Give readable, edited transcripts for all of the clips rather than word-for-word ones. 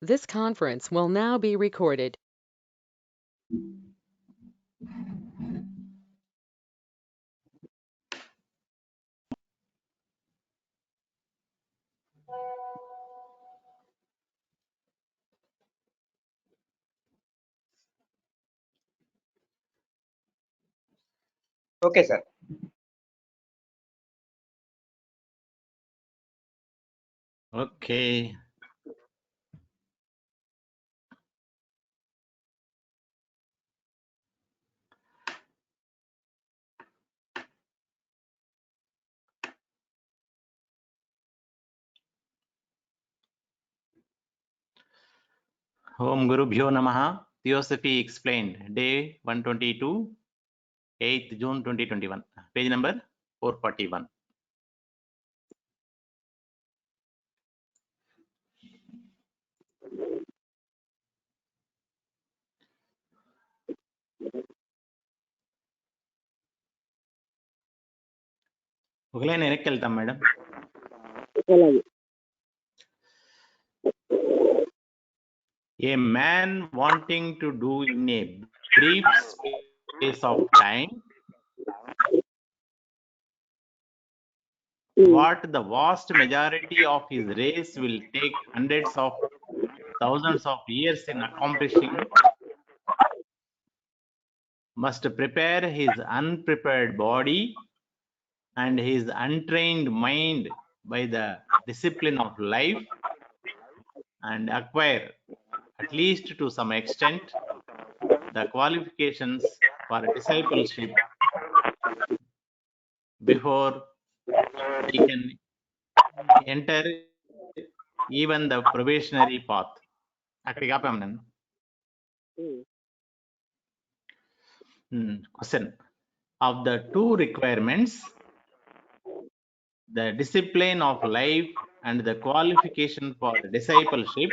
This conference will now be recorded. Okay, sir. Okay. Om Gurubhyo Namaha. Theosophy explained. Day 122, 8th June 2021. Page number 441. ఒకలైనా వెనక్కి వెళ్తాం madam. A man wanting to do in a brief space of time what the vast majority of his race will take hundreds of thousands of years in accomplishing must prepare his unprepared body and his untrained mind by the discipline of life and acquire, at least to some extent, the qualifications for discipleship before he can enter even the probationary path. అక్కడికి ఆపాం నేను. Question. Of the two requirements, the discipline of life and the qualification for discipleship,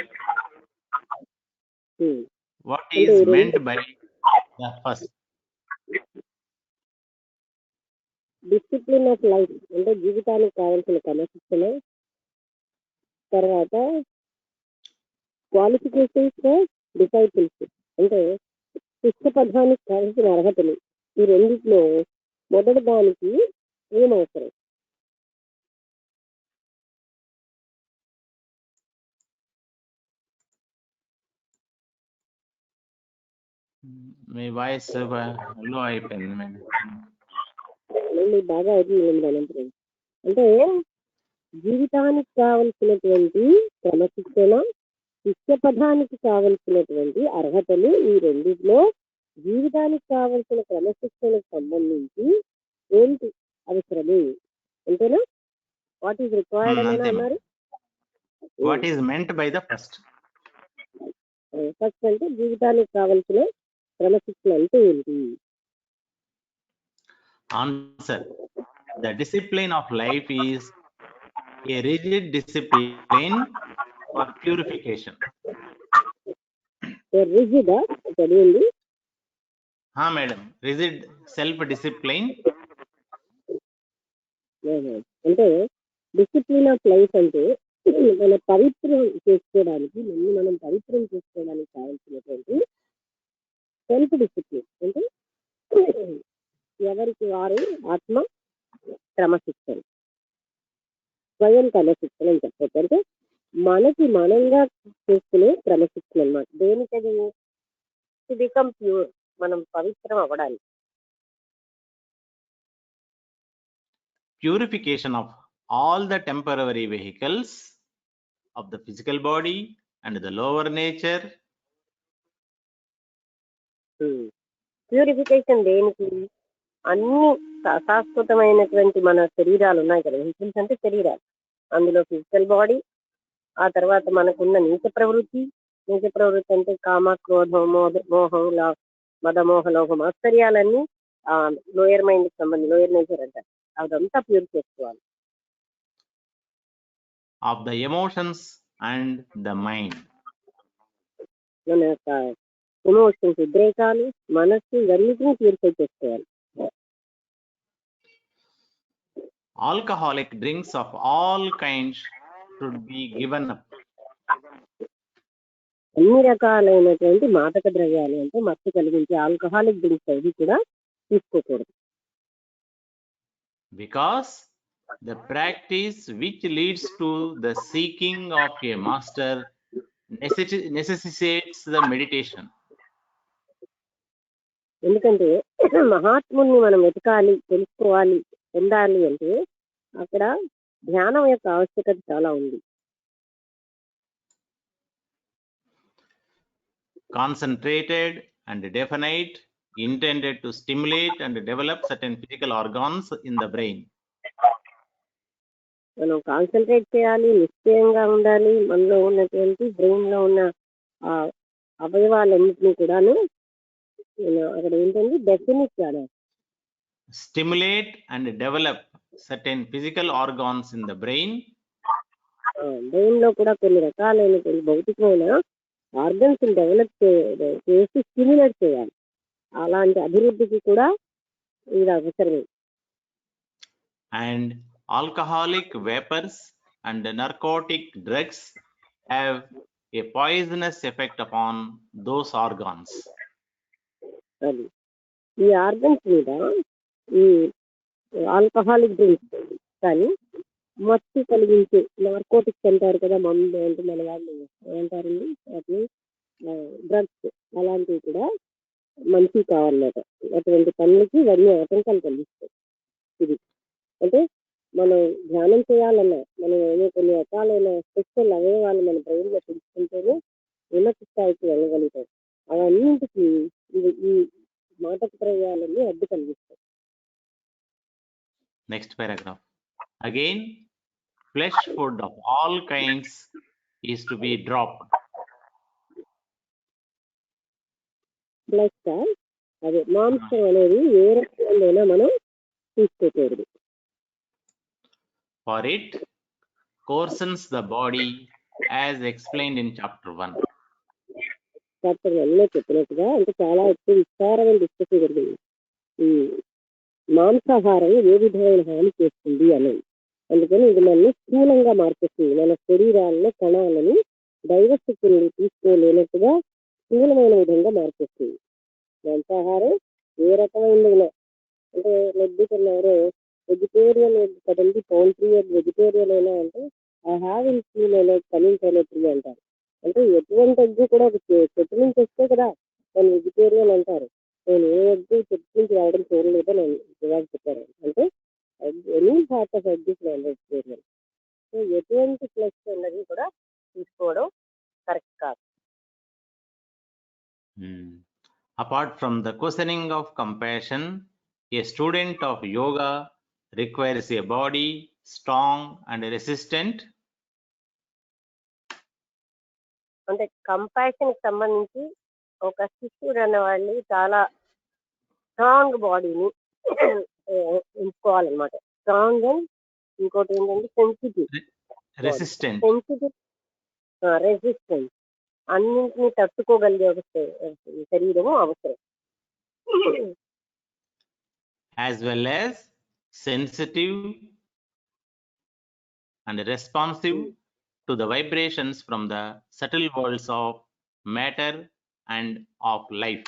what is meant by the first? Discipline of life అంటే జీవితానికి కావాల్సిన క్రమశిక్షణ, తర్వాత qualifications for discipleship అంటే శిక్ష పదానికి కావాల్సిన అర్హతలు. ఈ రెండిట్లో మొదటి దానికి ఏమవసరం? మీ వాయిస్ లో అయిపోయింది మేడం. మళ్ళీ బాగా అవుతుంది అనంతరం. అంటే జీవితానికి కావలసినటువంటి క్రమశిక్షణ, శిక్ష పదానికి కావలసినటువంటి అర్హతలు, ఈ రెండిట్లో జీవితానికి కావలసిన క్రమశిక్షణకు సంబంధించి ఏంటి అవసరము అంతేనా? వాట్ ఈస్ రిక్వైర్డ్ అని అన్నారు. What is meant by the first? First అంటే జీవితానికి కావలసిన క్రమశిక్షణ అంటే ఏంటి? Answer. The discipline of life is a rigid discipline for purification. రిజిడా చదివింది? Madam, rigid self discipline. అంటే డిసిప్లిన్ ఆఫ్ లైఫ్ అంటే మన పవిత్రం చేసుకోవడానికి, మనం పవిత్రం చేసుకోవడానికి కావాల్సినటువంటి సెల్ఫ్ డిసిప్లిన్. అంటే ఎవరికి వారు ఆత్మ క్రమశిక్షణ, స్వయం క్రమశిక్షణ అని చెప్పచ్చు. అంటే మనకి మనంగా చేసుకునే క్రమశిక్షణ అన్నమాట. దేనికది? టు బికమ్ ప్యూర్, మనం పవిత్రం అవ్వడానికి. Purification of all the temporary vehicles of the physical body and the lower nature. Purification దేనికి? అన్ని శాశ్వతమైనటువంటి మన శరీరాలు ఉన్నాయి కదా, వెహికల్స్ అంటే శరీరాలు, అందులో ఫిజికల్ బాడీ, ఆ తర్వాత మనకున్న నీచ ప్రవృత్తి అంటే కామ, క్రోధం, మోహం, మదమోహ, లోభం, ఆశ్చర్యాలన్నీ లోయర్ మైండ్ కి సంబంధించి, లోయర్ నేచర్ అంటారు. అదంతా ప్యూర్ చేసుకోవాలి. Of the emotions and the mind. మన యొక్క ఎమోషన్స్, ఉద్రేకాలు, మనస్సు, ఇవన్నిటిని ప్యూరిఫై చేసుకోవాలి. Alcoholic drinks of all kinds should be given up. అన్ని రకాలైనటువంటి మాదక ద్రవ్యాలు అంటే మత్తు కలిగించే ఆల్కహాలిక్ డ్రింక్స్ అవి కూడా తీసుకోకూడదు. Because the practice which leads to the seeking of a master necessitates the meditation. ఎందుకంటే మహాత్ముల్ని మనం వెతకాలి, తెలుసుకోవాలి, పొందాలి అంటే అక్కడ ధ్యానం యొక్క ఆవశ్యకత చాలా ఉంది. Concentrated and definite, intended to stimulate and develop certain physical organs in the brain. మనం కాన్సన్ట్రేట్ చేయాలి, నిశ్చయంగా ఉండాలి, మనలో ఉన్నటువంటి బ్రెయిన్ లో ఉన్న ఆ అవయవాలన్నింటినీ కూడాను అక్కడ ఏంటంటే డెఫినిట్ కాదు, Stimulate and develop certain physical organs in the brain. Brain లో కూడా కొన్ని రకాలైనటువంటి భౌతికమైన ఆర్గన్స్ డెవలప్ చేసి స్టిమ్యులేట్ చేయాలి. అలాంటి అభివృద్ధికి కూడా ఇది అవసరమే. And alcoholic vapors and narcotic drugs have a poisonous effect upon those organs. అది ఈ ఆర్గన్స్ మీద ఈ ఆల్కహాలిక్ డ్రింక్స్ కానీ మత్తు కలిగించే నార్కోటిక్స్ అంటారు కదా, మందు అంటే మన వాళ్ళు ఏమంటారండి వాటిని, డ్రగ్స్ అలాంటివి కూడా మంచివి కావాలన్నమాట. అటువంటి పనులకి ఇవన్నీ ఆటంకాలు కలిగిస్తాయి. ఇది అంటే మనం ధ్యానం చేయాలన్నా మనం ఏమో కొన్ని రకాలైన స్పెషల్ అవయవాలు మన బ్రెయిన్లో తెలుసుకుంటేనే ఉన్నత స్థాయికి వెళ్ళగలుగుతాం. అవన్నింటికి ఈ మాదక ద్రవ్యాలన్నీ అడ్డు కలిగిస్తాయి. Next paragraph. Again, flesh food of all kinds is to be dropped. Plus అదే మాంసం అనేది ఏ రకంగా మనం తీసుకోకూడదు. For it coarsens the body as explained in chapter 1. Chapter 1లో చెప్పినట్టుగా అంటే చాలా ఎక్కువ విస్తారమైన డిస్కషన్ జరిగింది. ఈ మాంసాహారం ఏ విధమైన హాని చేస్తుంది అనేది. అందుకని ఇది మనల్ని స్థూలంగా మార్చేస్తుంది. మన శరీరాల్లో కణాలను దైవశక్తిని తీసుకోలేనట్టుగా స్థూలమైన విధంగా మార్చేస్తుంది. మాంసాహారం ఏ రకమైనదైనా అంటే లెగ్గుతున్నారు వెజిటేరియన్ కదండి, పౌల్ట్రీ వెజిటేరియన్ అయినా అంటే I have in school coming tree అంటారు. అంటే ఎటువంటి ఎగ్గు కూడా ఒక చెట్టు నుంచి వస్తే కదా నేను వెజిటేరియన్ అంటారు. నేను ఏ ఎగ్గు చెట్టు నుంచి రావడం చూడలేదని జవాబు చెప్పారు. అంటే ఎనీ పార్ట్ ఆఫ్ ఎగ్ నేను వెజిటేరియన్. సో ఎటువంటి ఫ్లెష్ అన్నది కూడా తీసుకోవడం కరెక్ట్ కాదు. Apart from the questioning of compassion, a student of yoga requires a body strong and resistant. అంటే కంపాషన్ కి సంబంధించి ఒక శిష్యుడు అన్న వాళ్ళు చాలా స్ట్రాంగ్ బాడీని ఎంచుకోవాలన్నమాట. స్ట్రాంగ్ అండ్ ఇంకోటి ఏంటంటే సెన్సిటివ్, Resistant. రెసిస్టెన్స్, అన్నింటినీ తట్టుకోగలిగే ఒక శరీరము అవసరం. As well as sensitive and responsive to the vibrations from the subtle worlds of matter and of life.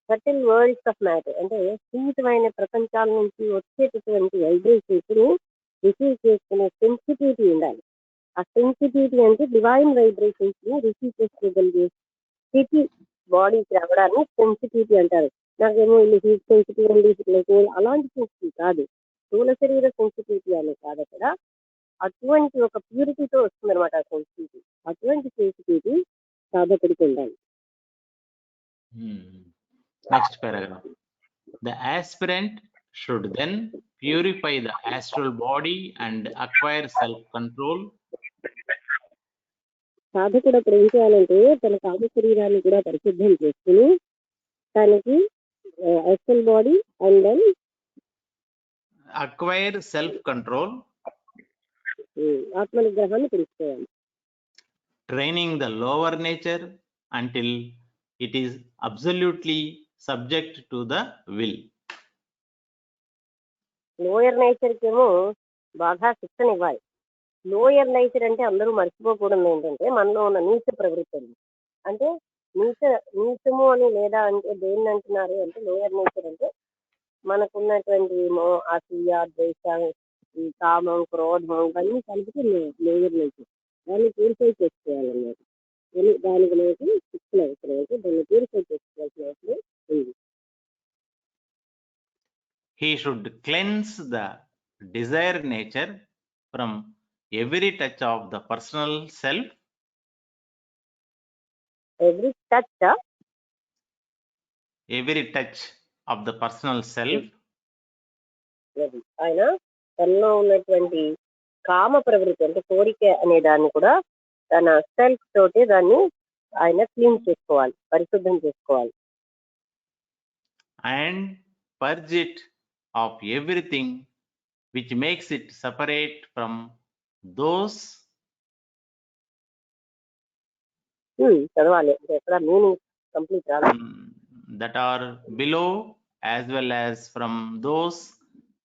Subtle world's of matter అంటే సూక్ష్మమైన ప్రపంచాల నుంచి వచ్చేటటువంటి వైబ్రేషన్స్ ని రిసీవ్ చేసుకునే సెన్సిటివిటీ ఉండాలి. ఆ సెన్సిటివిటీ అంటే డివైన్ వైబ్రేషన్స్ ని రిసీవ్ చేసుకోగలిగే స్థితి బాడీకి రావడాన్ని సెన్సిటివిటీ అంటారు. నాకేమో ఇల్లు హీట్ సెన్సిటివ్ అండి అలాంటి సెన్సిటివ్ కాదు, స్థూల శరీర సెన్సిటివిటీ అనే కాదు. అక్కడ అటువంటి ఒక ప్యూరిటీతో వస్తుంది అనమాట ఆ సెన్సిటివిటీ. అటువంటి సెన్సిటివిటీ సాధకుడికి ఉండాలి. Next paragraph. The aspirant should then purify the astral body and acquire self-control. సాధకుడు అప్పుడు ఏం చేయాలంటే తన కామ శరీరాన్ని కూడా పరిశుద్ధం చేసుకుని తనకి astral body and then Acquire self-control, ఆత్మ నిగ్రహాన్ని పెంచుకోవాలి. training the lower nature until it is absolutely subject to the will. Lower నేచర్కి ఏమో బాగా శిక్షణ ఇవ్వాలి. లోయర్ నేచర్ అంటే అందరూ మర్చిపోకూడదు ఏంటంటే మనలో ఉన్న నీచ ప్రవృత్తి అండి. అంటే నీచ నీచము అని లేదా అంటే దేన్ని అంటున్నారు అంటే లోయర్ నేచర్ అంటే మనకున్నటువంటి అసూయ ద్వేష ఈ కామం క్రోధం ఇవన్నీ కలిపితే లోయర్ నేచర్. దాన్ని ప్యూరిఫై చేసుకోవాలన్నమాట. దానికి మనకి శిక్షణ అవసరం అయితే దాన్ని ప్యూరిఫై చేసుకోవాల్సిన అవసరం ఉంది. He should cleanse the desire nature from every touch of the personal self, every touch every touch of the personal self, ఆయన తనలో ఉన్నటువంటి కామ ప్రవృత్తి అంటే కోరిక అనే దాన్ని కూడా తన సెల్ఫ్ తోటి దాన్ని ఆయన క్లీన్ చేసుకోవాలి, పరిశుద్ధం చేసుకోవాలి. and purge it of everything which makes it separate from those చదవాలి అంటే ఎక్కడ మీనింగ్ కంప్లీట్ రాదు. that are below as well as from those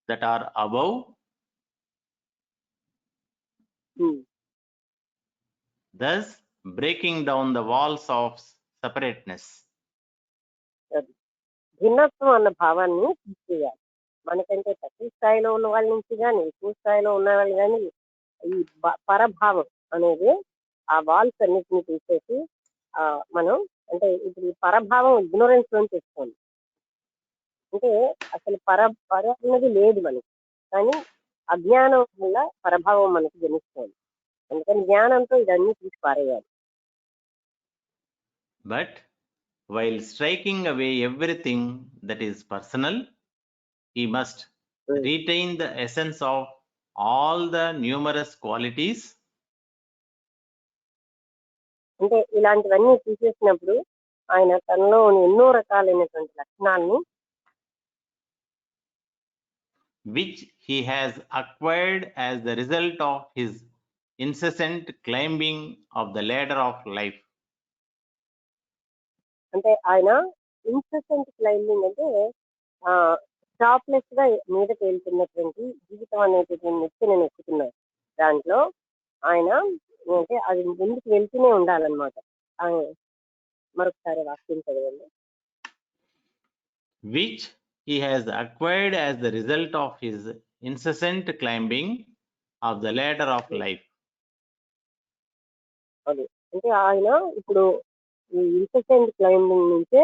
that are above, thus breaking down the walls of separateness. భిన్నత్వం అన్న భావాన్ని తీసేయాలి. మనకంటే తక్కువ స్థాయిలో ఉన్న వాళ్ళ నుంచి కానీ ఎక్కువ స్థాయిలో ఉన్న వాళ్ళు కానీ ఈ పరభావం అనేది ఆ వాల్స్ అన్నిటిని తీసేసి మనం అంటే ఇప్పుడు ఈ పరభావం ఇగ్నోరెన్స్ లోంచి వస్తుంది. అంటే అసలు పర అన్నది లేదు మనకి, కానీ అజ్ఞానం వల్ల పరభావం మనకి జనిస్తుంది. అందుకని జ్ఞానంతో ఇదన్నీ తీసి పారేయాలి. But while striking away everything that is personal, he must retain the essence of all the numerous qualities. అంటే ఇలాంటివన్నీ తీసేసినప్పుడు ఆయన తనలో ఎన్నో రకాలైనటువంటి లక్షణాలను which he has acquired as the result of his incessant climbing of the ladder of life. అంటే ఆయన incessant climbing అంటే స్టాప్లెస్ గా మీదకి వెళ్తున్నటువంటి జీవితం అనేటువంటి నెత్తిని ఎక్కుతున్నారు. దాంట్లో ఆయన అంటే అది ముందుకు వెళ్తూనే ఉండాలన్నమాట. మరొకసారి వాక్యం చదవండి. which he has acquired as the result of his incessant climbing of the ladder of life. అది అంటే ఆయన ఇప్పుడు ఈ ఇన్సెసెంట్ క్లైంబింగ్ నుంచే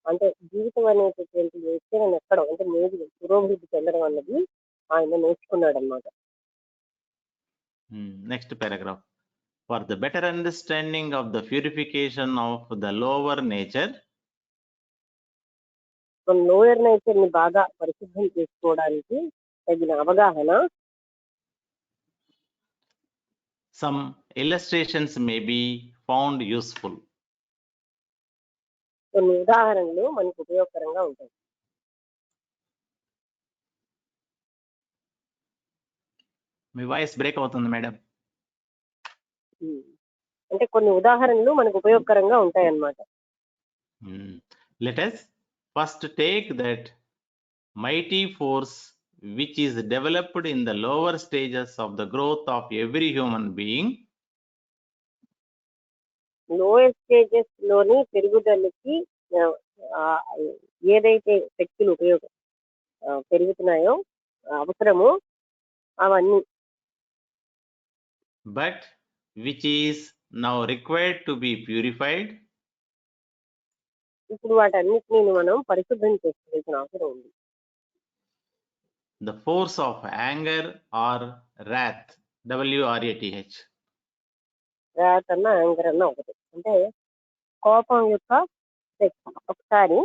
అంటే జీవితం అనేటటువంటి ఎక్కడం ఎక్కడం అంటే మేలు పురోభివృద్ధి చెందడం అన్నది ఆయన నేర్చుకున్నాడు అన్నమాట. Next paragraph. For the better understanding of the purification of the lower nature, lower nature ని బాగా పరిశుద్ధం చేసుకోవడానికి తగిన అవగాహన some illustrations may be found useful. కొన్ని ఉదాహరణలు మనకు ఉపయోగకరంగా ఉంటాయి. మీ వాయిస్ బ్రేక్ అవుతుంది మేడం. అంటే కొన్ని ఉదాహరణలు మనకు ఉపయోగకరంగా ఉంటాయి అన్నమాట. Let us first take that mighty force which is developed in the lower stages of the growth of every human being. Lower stages లోని పెరుగుదలకి ఏదైతే శక్తులు పెరుగుతున్నాయో అవసరము అవన్నీ, but which is now required to be purified. ఇప్పుడు వాటన్నిటిని మనం పరిశుద్ధం చేసుకోవాల్సిన అవసరం ఉంది. The force of anger or wrath, WRATH. రాత్ అన్న యాంగర్ అన్న ఒకటి. అంటే కోపం యొక్క ఒకసారి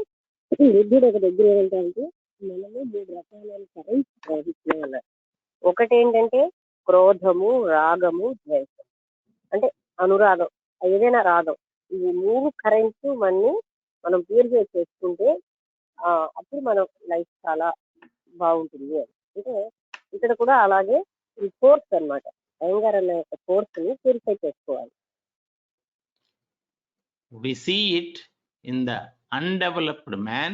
బుద్ధుడు ఒక దగ్గర ఏంటంటే మనము 3 రకాల కరెంట్స్ ప్రవహిస్తున్నాయి అన్నారు. ఒకటి ఏంటంటే క్రోధము, రాగము, ద్వేషం అంటే అనురాగం, ఏదైనా రాగం. ఈ 3 కరెంట్స్ మనం ప్యూరిఫై చేసుకుంటే అప్పుడు మన లైఫ్ చాలా బాగుంటుంది. అంటే ఇక్కడ కూడా అలాగే ఈ ఫోర్స్ అన్నమాట, యాంగర్ అనే యొక్క ఫోర్స్ ని ప్యూరిఫై చేసుకోవాలి. We see it in the undeveloped man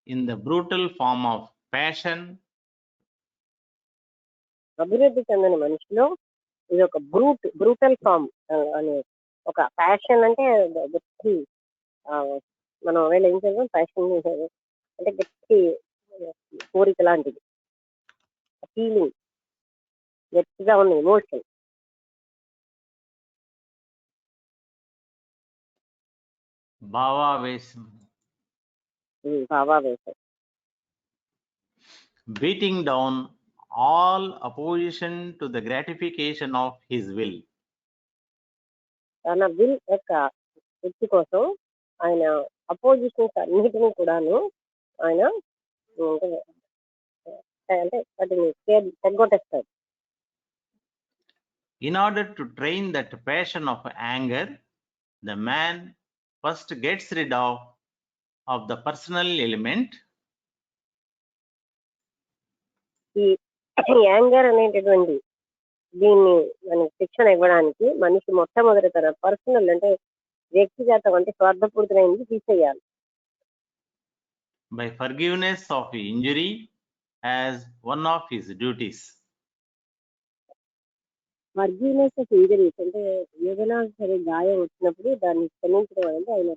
in the brutal form of passion. అభివృద్ధి చెందిన మనిషిలో ఇది ఒక బ్రూటల్ ఫామ్ అనే ఒక ప్యాషన్ అంటే గట్టి మనం ఒకవేళ ఏం చేద్దాం ప్యాషన్ అంటే గట్టి కోరిక లాంటిది, ఫీలింగ్, గట్టిగా ఉన్న emotion. భావావేశం. భావావేశం. Beating down all opposition to the gratification of his will. తన విల్ యొక్క వ్యక్తి కోసం ఆయన అపోజిషన్స్ అన్నిటినీ కూడాను ఆయన అంటే వాటిని తగ్గొట్టేస్తాడు. In order to train that passion of anger, the man first gets rid of the personal element. ఈ యాంగర్ అనేటటువంటి దీన్ని మనకి శిక్షణ ఇవ్వడానికి మనిషి మొట్టమొదటి తన పర్సనల్ అంటే వ్యక్తిగతం అంటే స్వార్థపూరితమైనది తీసేయాలి. By forgiveness of injury as one of his duties. Forgiveness of injuries అంటే ఏదైనా సరే గాయం వచ్చినప్పుడు దాన్ని క్షమించడం అనేది ఆయన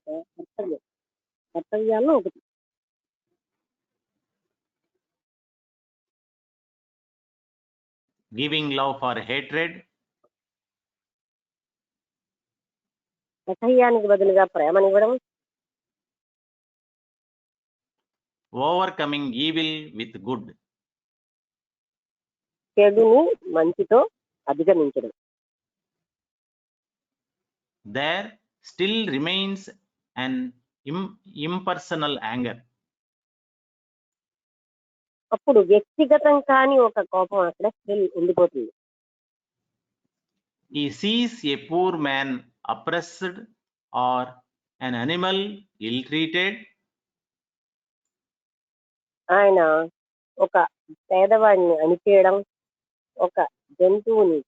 కర్తవ్యాల్లో ఒకటి. Giving love for hatred. అసహ్యానికి బదులుగా ప్రేమనివ్వడం. Overcoming evil with good. చెడుని మంచితో అధిగమించడం. There still remains an impersonal anger. అప్పుడు వ్యక్తిగతం కాని ఒక కోపం అక్కడ స్టిల్ ఉండిపోతుంది. He sees a poor man oppressed or an animal ill-treated. ఆయన ఒక పేదవాడిని అణిచేయడం, ఒక జంతువుని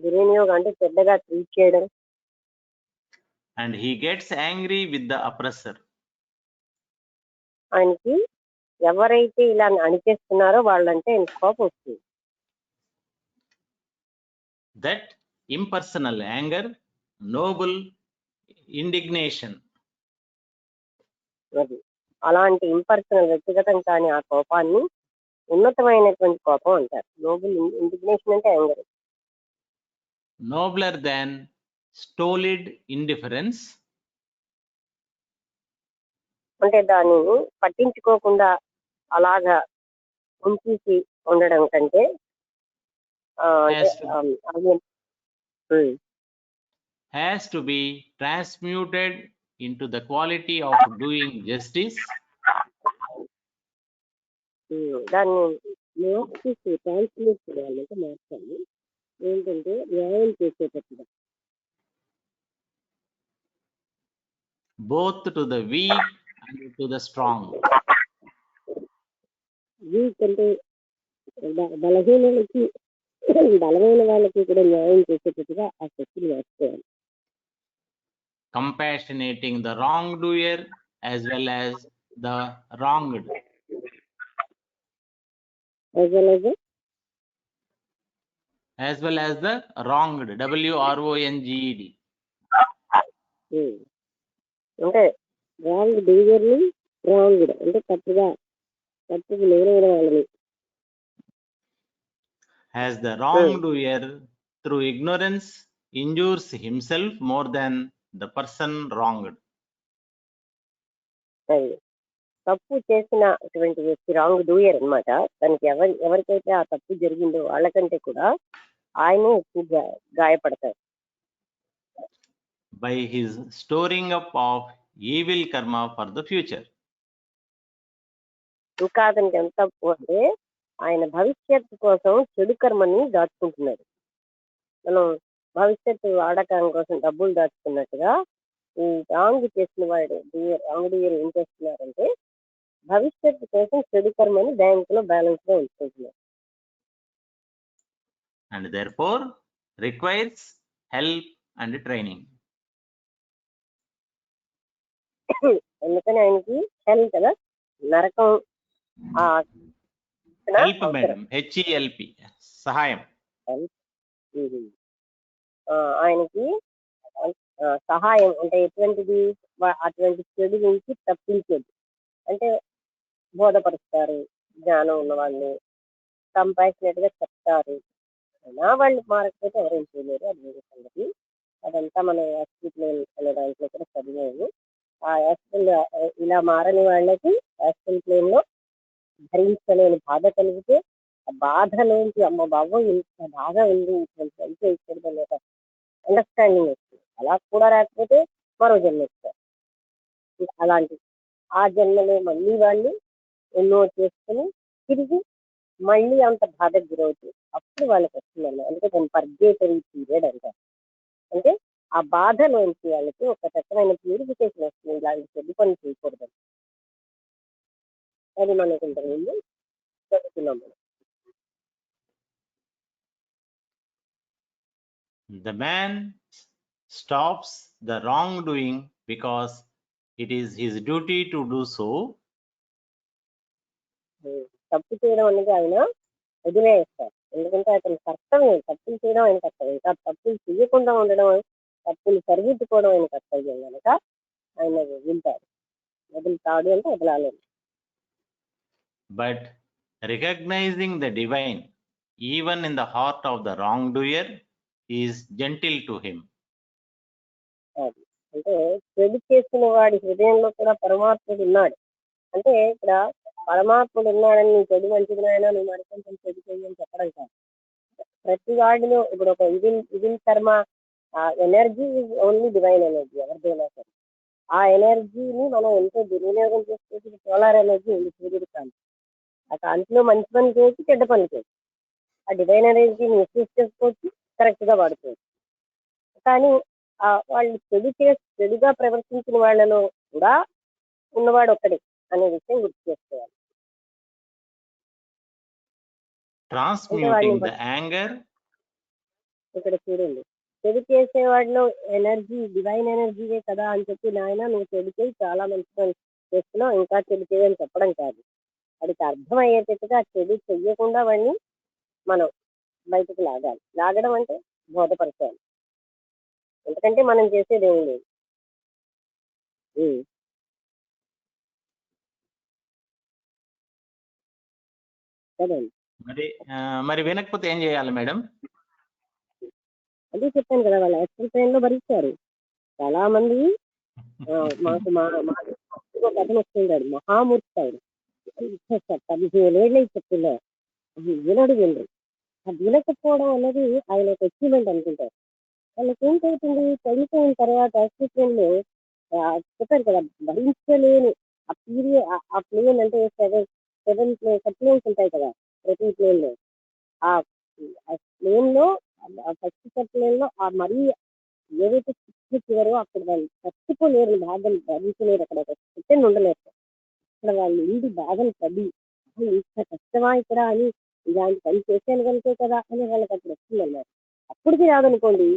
దుర్వినియోగం అంటే చెడ్డగా ట్రీట్ చేయడం. And he gets angry with the oppressor. ఆయనకి ఎవరైతే ఇలా అణిచేస్తున్నారో వాళ్ళంటే ఆయన కోపం వస్తుంది. That impersonal anger, noble indignation. అది అలాంటి ఇంపర్సనల్ వ్యక్తిగతం కాని ఆ కోపాన్ని ఉన్నతమైనటువంటి కోపం అంటారు. నోబుల్ ఇండిగ్నేషన్ అంటే anger. Nobler than stolid indifference. అంటే దాన్ని పట్టించుకోకుండా అలాగా ఉంచేసి ఉండడం కంటే has to be transmuted into the quality of doing justice. దాన్ని ట్రాన్స్లేట్ చేయాలంటే మార్చాలి. ఏంటంటే న్యాయం చేసేటట్టుగా. Both to the weak and to the strong. Week అంటే బలహీనలకి బలమైన వాళ్ళకి కూడా న్యాయం చేసేటట్టుగా ఆ శక్తిని వేసుకోవాలి. Compassionating the wrongdoer as well as the wronged. As well as the wronged. WRONGED. అంటే రాంగ్ డూయర్ని రాంగ్ అంటే తప్పుకు లేని వాళ్ళని. As the wrongdoer through ignorance injures himself more than the person wronged. తప్పు చేసినటువంటి వ్యక్తి రాంగ్ డూయర్ అన్నమాట. తనకి ఎవరికైతే ఆ తప్పు జరిగిందో వాళ్ళకంటే కూడా ఆయనే ఎక్కువ గాయపడతారు. By his storing up of evil karma for the future. ఇంకా అతనికి ఎంత తప్పు అంటే ఆయన భవిష్యత్తు కోసం చెడు కర్మని దాచుకుంటున్నాడు. మనం భవిష్యత్తు వాడకం కోసం డబ్బులు దాచుకున్నట్టుగా ఈ రాంగ్ చేసిన వాడు రాంగ్ డూయర్ ఏం చేస్తున్నారంటే భవిష్యత్తు కోసం చెడు కర్మని బ్యాంకులో బ్యాలెన్స్ గా ఉంచుకుంటున్నారు. And therefore requires help and training. అందుకని ఆయనకి హెల్ కదా నరకం Help madam, HELP, సహాయం. ఆయనకి సహాయం అంటే ఎటువంటిది, అటువంటి చెడు నుంచి తప్పించేది. అంటే బోధపరుస్తారు, జ్ఞానం ఉన్న వాళ్ళు కంపాషనేట్ గా చెప్తారు. అయినా వాళ్ళు మారకపోతే ఎవరేం చేయలేరు, అది వేరే సంగతి. అదంతా మనం యాస్ట్రల్ అనే దాంట్లో కూడా చదివాము. ఆ యాస్ట్రల్ ఇలా మారని వాళ్ళకి యాస్ట్రల్ ప్లేన్ లో భరించలేని బాధ కలిగితే ఆ బాధలోంచి అమ్మ బాబు ఇంత బాధ ఉంది, ఇటువంటి అయితే ఇక్కడనే ఒక అండర్స్టాండింగ్ వస్తుంది. అలా కూడా రాకపోతే మరో జన్మ ఇస్తారు. అలాంటి ఆ జన్మలో మళ్ళీ వాళ్ళు ఎన్నో చేసుకుని తిరిగి మళ్ళీ అంత బాధకు గురవుతుంది. అప్పుడు వాళ్ళకి వస్తుందన్నమాట. అందుకే దాన్ని పర్గేటరీ పీరియడ్ అంటారు. అంటే ఆ బాధలోంచి వాళ్ళకి ఒక రకమైన ప్యూరిఫికేషన్ వస్తుంది. ఇలాంటి చెడు పని చేయకూడదు. అది మనకు ఇంటర్వ్యూలో చదువుతున్నాం మనం. The man stops the wrongdoing because it is his duty to do so. తప్పు చేయడం అనేది ఆయన వదిలేస్తారు. ఎందుకంటే అతని కర్తవ్యం, తప్పులు చేయడం ఆయన కర్తవ్యం. ఇంకా తప్పులు చేయకుండా ఉండడం, తప్పులు సరిదిద్దుకోవడం ఆయన కర్తవ్యం కనుక ఆయన వదులుతాడు. వదులుతాడు అంటే వదలాలి. But recognizing the divine even in the heart of the wrongdoer is gentle to him. అది అంటే చెడు చేసిన వాడి హృదయంలో కూడా పరమాత్ముడు ఉన్నాడు. అంటే ఇక్కడ పరమాత్ముడు ఉన్నాడని నీ చెడు మంచిదినైనా నువ్వు మరి కొంచెం చెడు చేయని చెప్పడం కాదు. ప్రతి వాడిలో ఇప్పుడు ఒక ఇదిన్ కర్మ energy is only divine energy, ఎవరిదైనా సరే. ఆ ఎనర్జీని మనం ఎంతో దుర్వినియోగం చేసుకుంటే సోలార్ ఎనర్జీ ఉంది, సూర్యుడి కాంతి. ఆ కాంతిలో మంచి పని చేయొచ్చు, చెడ్డ పని చేయొచ్చు. ఆ డివైన్ ఎనర్జీని మిస్యూజ్ చేసుకోవచ్చు, కరెక్ట్ గా వాడుకోవచ్చు. కానీ వాళ్ళు చెడుగా ప్రవర్తించిన వాళ్ళలో కూడా ఉన్నవాడు ఒక్కడే అనే విషయం గుర్తు చేసుకోవాలి. Transmuting the anger. ఇక్కడ చూడండి, చెడు చేసేవాడిలో ఎనర్జీ డివైన్ ఎనర్జీయే కదా అని చెప్పి నాయన నువ్వు చెడు చేయి, చాలా మంచి పని చేస్తున్నావు, ఇంకా చెడు చేయని చెప్పడం కాదు. వాడికి అర్థమయ్యేటట్టుగా చెడు చెయ్యకుండా వాడిని మనం బయటకు లాగాలి. లాగడం అంటే బోధపరచాలి. ఎందుకంటే మనం చేసేది ఏం లేదు. కదండి. మరి వినకపోతే ఏం చేయాలి మేడం? అదే చెప్పాను కదా, వాళ్ళు యాక్చువల్ ట్రైన్ లో భరించారు. చాలా మంది మాకు ఒక అతను వస్తుంటాడు, మహామూర్తి ఆయన. 15 చెప్తున్నారు, వినడు. అది వినకపోవడం అనేది ఆయన ఒక అచీవ్మెంట్ అనుకుంటారు. వాళ్ళకి ఏంటవుతుంది, చనిపోయిన తర్వాత యాక్చువల్ ట్రైన్ లో చెప్పారు కదా, భరించలేని ఆ పీరియడ్, ఆ ప్లేన్ అంటే 7 ప్లేన్స్ ఉంటాయి కదా ప్రతి ప్లేన్ లో. ఆ ప్లేన్ లో ఫస్ట్ ప్లేన్ లో ఆ మరీ ఏదైతే చివరో అక్కడ వాళ్ళు చచ్చిపోలేరు, బాధలు భరించలేరు. అక్కడ ఒక సెకండ్ ఉండలేరు. అక్కడ వాళ్ళు ఇంటి బాధలు పడి ఇంత కష్టమా ఇక్కడ అని ఇలాంటి పని చేశాను కనుకే కదా అని వాళ్ళకి అక్కడ వస్తుందన్నారు. అప్పటికి రాదనుకోండి,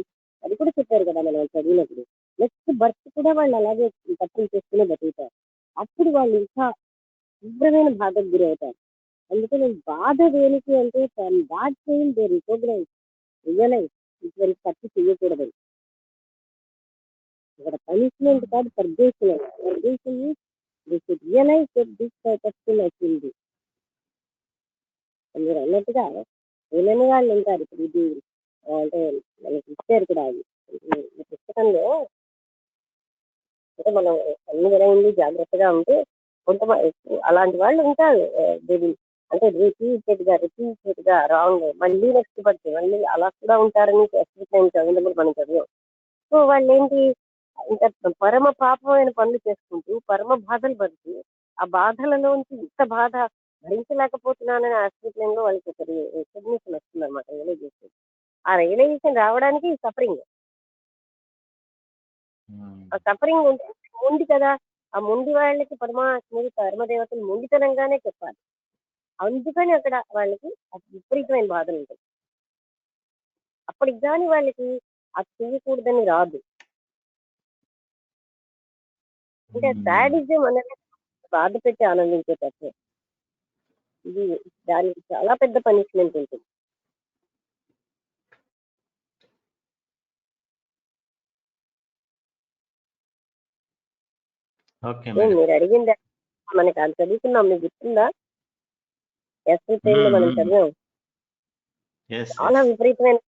అది కూడా చెప్పారు కదా మనం చదివినప్పుడు, నెక్స్ట్ బర్త్ కూడా వాళ్ళు అలాగే తప్పులు చేసుకునే బతుకుతారు. అప్పుడు వాళ్ళు ఇంకా తీవ్రమైన బాధకు గురవుతారు. అందుకని బాధ దేనికి అంటే బాధ చేయం దే రికగ్నైజ్, రియలైజ్ ఇటువంటి తప్పు చేయకూడదు. ఇక్కడ పనిష్మెంట్ కాదు, పర్గేషన్. పర్గేషన్ రియలైజ్ వచ్చింది. మీరు అన్నట్టుగా వినని వాళ్ళు ఉంటారు. ఇప్పుడు ఇది అంటే మనకి ఇచ్చారు కూడా, అది ఈ పుస్తకంలో. అంటే మనం అన్ని వినయండి జాగ్రత్తగా ఉంటే కొంతమంది అలాంటి వాళ్ళు ఉంటారు. అంటే రిపీటెడ్ గా రాంగ్, మళ్ళీ నెక్స్ట్ బట్టి మళ్ళీ అలా కూడా ఉంటారని చదివినప్పుడు మనం చదివాం. సో వాళ్ళు ఏంటి, ఇంకా పరమ పాపమైన పనులు చేసుకుంటూ పరమ బాధలు పడుతూ ఆ బాధలలోంచి ఇంత బాధ భరించలేకపోతున్నానని ఆశ్చర్యంలో వాళ్ళకి ఒక రికగ్నిషన్ వస్తుంది అనమాట, రియలైజేషన్. ఆ రియలైజేషన్ రావడానికి సఫరింగ్, ఆ సఫరింగ్ ఉంటే మొండి కదా. ఆ మొండి వాళ్ళకి పరమదేవతలు మొండితనంగానే చెప్పాలి. అందుకని అక్కడ వాళ్ళకి విపరీతమైన బాధలు ఉంటాయి. అప్పటికి కానీ వాళ్ళకి అది చేయకూడదని రాదు. అంటే సాడిజం అనేది బాధ పెట్టి ఆనందించేటట్టు, ఇది దానికి చాలా పెద్ద పనిష్మెంట్ ఉంటుంది. Okay madam. మీరు అడిగింది మనకి అది చదువుకున్నాం, మీకు గుర్తుందా? ఎస్ఎస్ఐలో మనం చదివాం. ఎస్ చాలా విపరీతమైన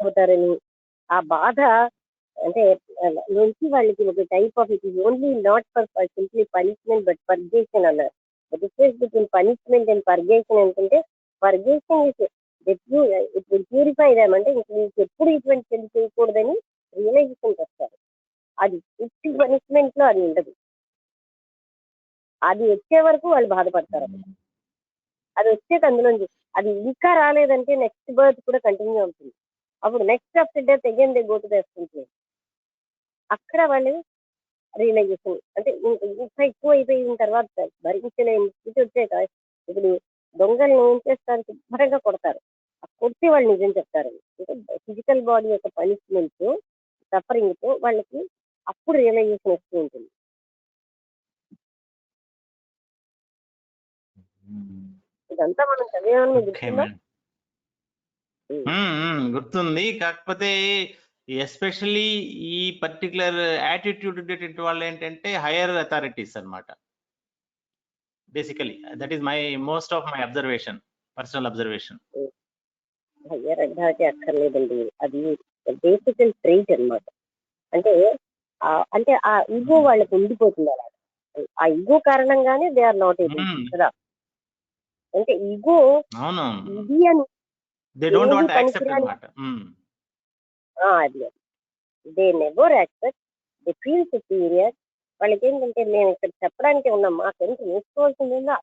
అవుతారని ఆ బాధ అంటే నుంచి వాళ్ళకి ఒక type of it is only not for simply punishment but purgation అన్నారు. Difference between punishment and purgation ఏంటంటే purgation it will purify them, అంటే మీకు ఎప్పుడు ఇటువంటి చెల్లి చేయకూడదని రియలైజేషన్ వస్తారు. అది ఫిఫ్టీ పనిష్మెంట్ లో అది ఉండదు. అది వచ్చే వరకు వాళ్ళు బాధపడతారు. అది వచ్చేది అందులోంచి అది ఇంకా రాలేదంటే నెక్స్ట్ బర్త్ కూడా కంటిన్యూ అవుతుంది. అప్పుడు next of the death again they go to the extension. అక్కడ వాళ్ళు రియలైజేషన్ అంటే ఇంకా ఎక్కువ అయిపోయిన తర్వాత భరించలేని స్థితి వచ్చాక ఇప్పుడు దొంగల్ని ఏం చేస్తారు, శుభ్రంగా కొడతారు. ఆ కొడితే వాళ్ళు నిజం చెప్తారు. అంటే ఫిజికల్ బాడీ యొక్క పనిష్మెంట్ సఫరింగ్ తో వాళ్ళకి అప్పుడు రియలైజేషన్ వస్తూ ఉంటుంది. ఇదంతా మనం చదివామని మీకు ఓకే గుర్తుందా? మేడం. గుర్తుంది. కాకపోతే ఎస్పెషల్లీ ఈ పర్టికులర్ యాటిట్యూడ్ ఉండేటువంటి వాళ్ళు ఏంటంటే హైయర్ అథారిటీస్ అన్నమాట. Basically that is my most of my observation, personal observation. Higher authority అక్కర్లేదండి, అది బేసికల్ ట్రైట్ అన్నమాట. అంటే అంటే ఆ ఈగో వాళ్ళకి ఉండిపోతుంది అలా. ఆ ఈగో కారణంగానే దే ఆర్ నాట్ ఏబుల్ కదా. అంటే ఈగో అవునవును. ఇది అని they don't want to accept పనికిరాని అన్నమాట. అది they never accept, they feel superior. వాళ్ళకి ఏంటంటే మేము ఇక్కడ చెప్పడానికి ఉన్నాం, మాకెంత నేర్చుకోవాల్సిందిందా,